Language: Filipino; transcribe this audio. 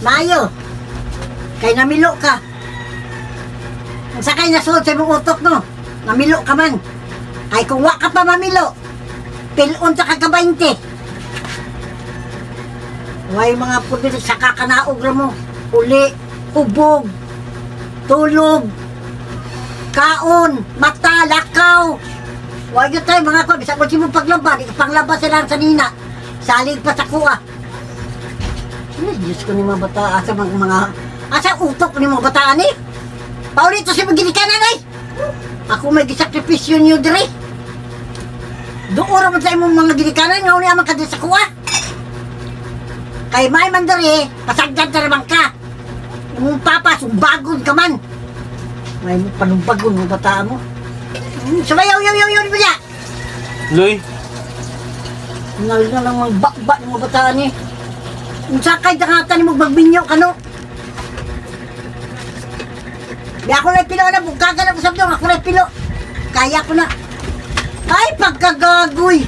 Mayo. Kay namilo ka. Ang sakay nasunod sa imong utok no. Namilo ka man. Ay kung wa ka pa mamilo, pilon sa kaka-20. Way mga puti sa kakanaog ra mo. Uli, ubog, tulog, kaon, mata, lakaw. Huwag yun tayo mga ko, bisa ko si mo paglaba, di ka panglaba sila sa nina. Salig pa sa kuha. Diyos ko ni mga bata, asa utok ni mga bataan eh. Paulito si magigikanan ay. Ako may gisakripisyon nyo dire. Doon naman sa imong mga ginikanan, nga uli naman ka din sa kuha. Kay may man dire, pasagdan ka naman ka. Yung papa, sumbagod ka man. May panumbagon mga bataan mo. Sumayaw, yaw mo niya. Loy, Ngal na lang mga bakba ng mga bataan eh. Kung sakay dangatan mo magbinyo ka no. Di ako na pilo na, bugkaga na ko sa ako na pilo. Kaya ko na. Ay, pagkagagoy.